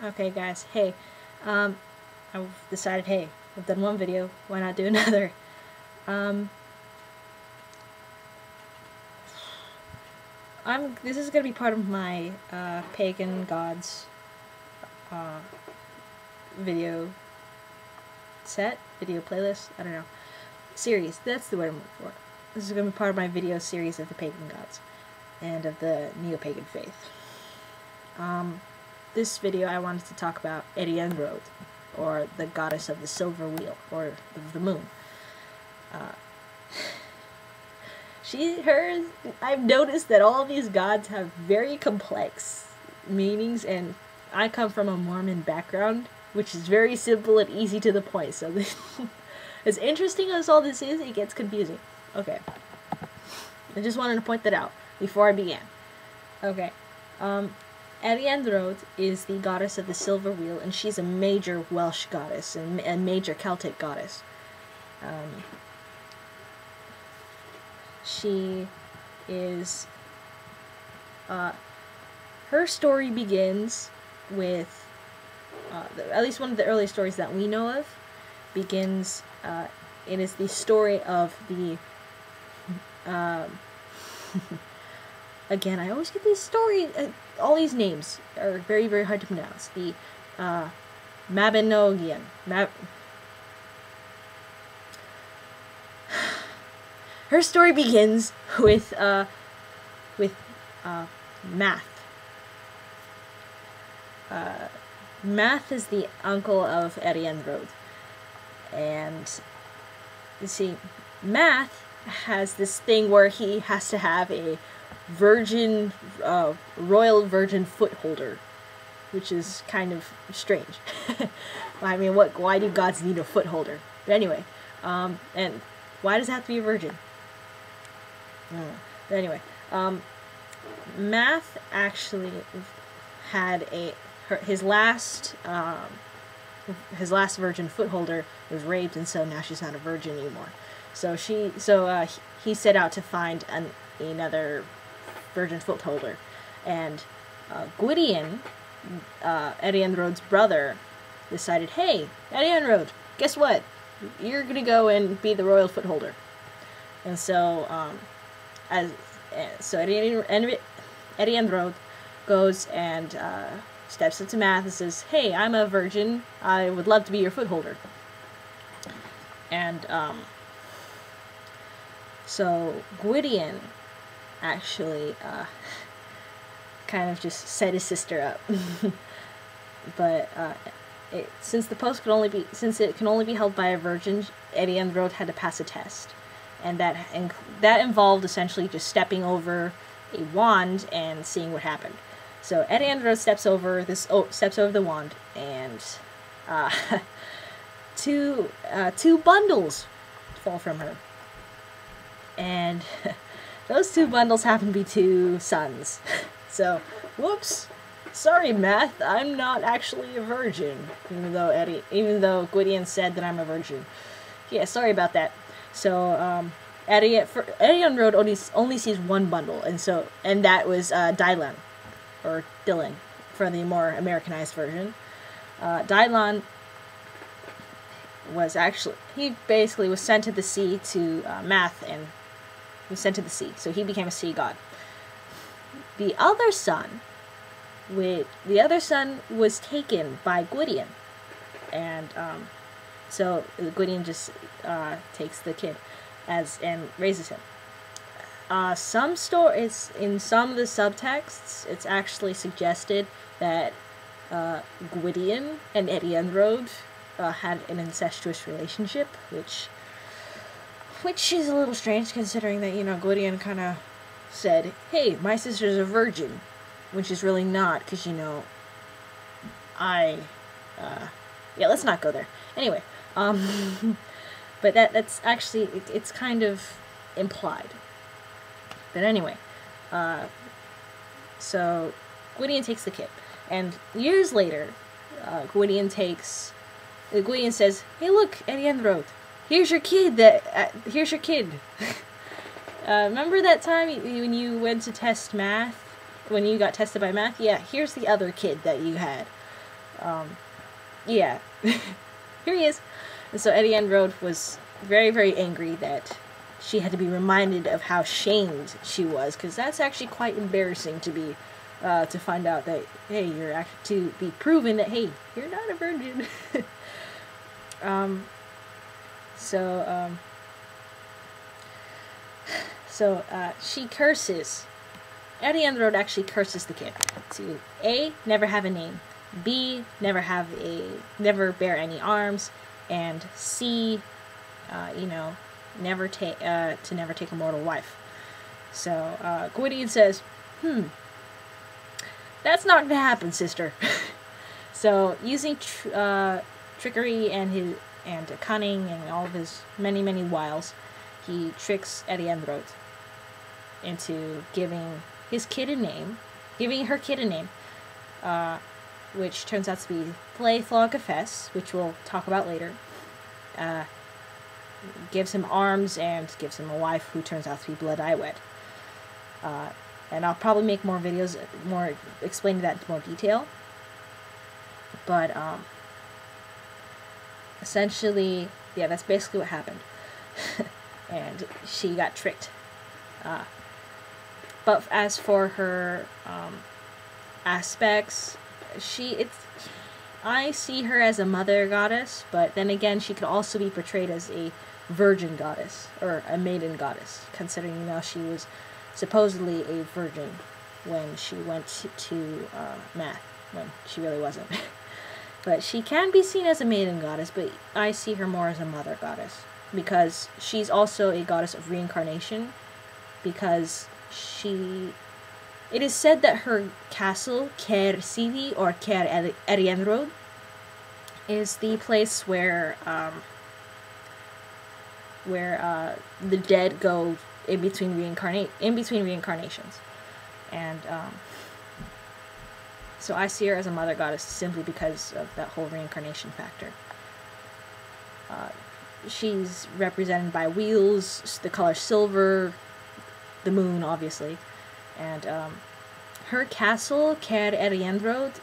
Okay, guys, hey, I've decided, hey, I've done one video, why not do another? This is gonna be part of my, pagan gods, video set, video playlist, I don't know, series, that's the word I'm looking for. This is gonna be part of my video series of the pagan gods, and of the neo-pagan faith. This video I wanted to talk about Arianrhod, or the goddess of the silver wheel, or of the moon. I've noticed that all of these gods have very complex meanings, and I come from a Mormon background, which is very simple and easy to the point, so as interesting as all this is, it gets confusing. Okay. I just wanted to point that out before I began. Okay. Arianrhod is the goddess of the silver wheel, and she's a major Welsh goddess and a major Celtic goddess. She is, her story begins with, at least one of the early stories that we know of, begins, it is the story of the, again, I always get these stories, all these names are very, very hard to pronounce. The, Mabinogion. Her story begins with Math. Math is the uncle of Arianrhod. And, you see, Math has this thing where he has to have a virgin, royal virgin foot holder, which is kind of strange. I mean, why do gods need a foot holder? But anyway, and why does it have to be a virgin? But anyway, Math actually had his last virgin foot holder was raped, and so now she's not a virgin anymore. So he set out to find another virgin foot holder, and Gwydion, Arianrhod's brother, decided, hey, Arianrhod, guess what? You're gonna go and be the royal foot holder. And so, Arianrhod goes and steps up to Math and says, hey, I'm a virgin, I would love to be your foot holder. And so Gwydion actually kind of just set his sister up. But since it can only be held by a virgin, Arianrhod had to pass a test, and that involved essentially just stepping over a wand and seeing what happened. So Arianrhod steps over the wand, and two bundles fall from her, and those two bundles happen to be two sons. So, whoops. Sorry, Math, I'm not actually a virgin, even though Gwydion said that I'm a virgin. Yeah, sorry about that. So, Arianrhod only sees one bundle, and that was Dylan, or Dylan, for the more Americanized version. Dylan he basically was sent to the sea to Math, and was sent to the sea, so he became a sea god. The other son was taken by Gwydion, and so Gwydion just takes the kid and raises him. Some stories, in some of the subtexts, it's actually suggested that Gwydion and Arianrhod had an incestuous relationship, which is a little strange, considering that, Gwydion kind of said, hey, my sister's a virgin, which is really not, because, yeah, let's not go there. Anyway, but that's actually, it's kind of implied. But anyway, so Gwydion takes the kid, and years later, Gwydion says, hey, look, Arianrhod, here's your kid. Remember that time when you went to test Math? When you got tested by Math? Yeah, here's the other kid that you had. Yeah, here he is. And so Arianrhod was very, very angry that she had to be reminded of how shamed she was, because that's actually quite embarrassing to be, to find out that, hey, you're actually, to be proven that, hey, you're not a virgin. She curses. Arianrhod actually curses the kid to A, never have a name, B, never bear any arms, and C, never take a mortal wife. So Gwydion says, that's not gonna happen, sister. So using trickery and cunning and all of his many, many wiles, he tricks Arianrhod into giving her kid a name, which turns out to be Thlay, thlaw, guffes, which we'll talk about later. Gives him arms and gives him a wife who turns out to be blood-eye wed. And I'll probably make more videos, explaining that in more detail. But essentially, yeah, that's basically what happened. And she got tricked. But as for her aspects, I see her as a mother goddess, but then again, she could also be portrayed as a virgin goddess, or a maiden goddess, considering she was supposedly a virgin when she went to math, when she really wasn't. But she can be seen as a maiden goddess, but I see her more as a mother goddess, because she's also a goddess of reincarnation, because it is said that her castle, Caer Sidi, or Caer Arianrhod, is the place where the dead go in between reincarnations. And so I see her as a mother goddess simply because of that whole reincarnation factor. She's represented by wheels, the color silver, the moon, obviously. And her castle, Caer Arianrhod,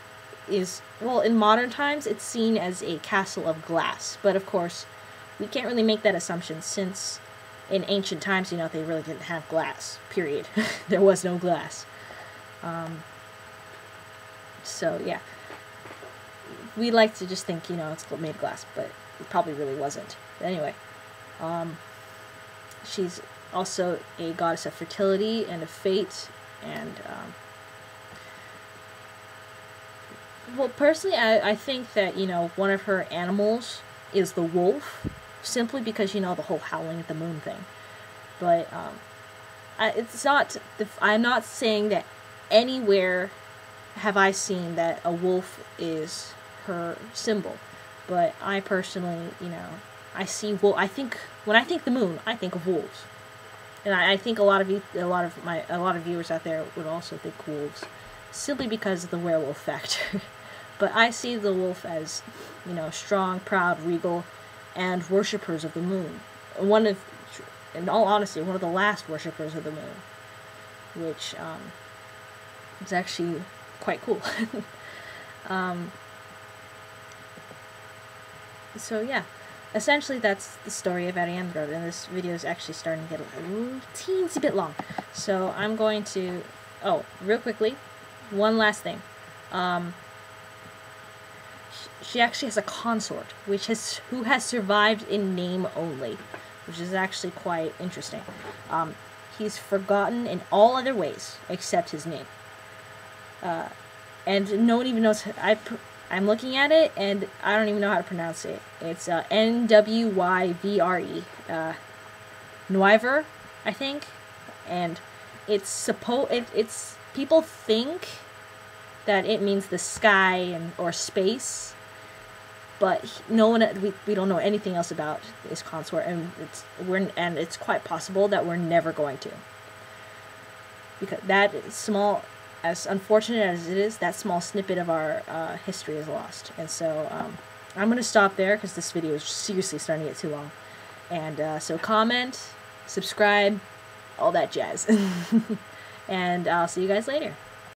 is, well, in modern times, it's seen as a castle of glass. But of course, we can't really make that assumption, since in ancient times, they really didn't have glass, period. There was no glass. So, yeah. We like to just think, it's made of glass, but it probably really wasn't. But anyway, she's also a goddess of fertility and of fate, and well, personally, I think that one of her animals is the wolf, simply because the whole howling at the moon thing. But I'm not saying that anywhere have I seen that a wolf is her symbol, but I personally, I see I think when I think the moon, I think of wolves. And I think a lot of viewers out there would also think wolves, simply because of the werewolf factor. But I see the wolf as, strong, proud, regal, and worshippers of the moon. In all honesty, one of the last worshippers of the moon, which is actually quite cool. So yeah. Essentially, that's the story of Arianrhod, and this video is actually starting to get a teensy bit long. So I'm going to... Oh, real quickly, one last thing. She actually has a consort, who has survived in name only, which is actually quite interesting. He's forgotten in all other ways except his name. And no one even knows... I'm looking at it, and I don't even know how to pronounce it. It's N-W-Y-V-R-E. Nwyver, I think. And it's people think that it means the sky or space, but we don't know anything else about this consort, and it's quite possible that we're never going to. Because that small... As unfortunate as it is, that small snippet of our history is lost. And so I'm going to stop there, because this video is seriously starting to get too long. And so comment, subscribe, all that jazz. And I'll see you guys later.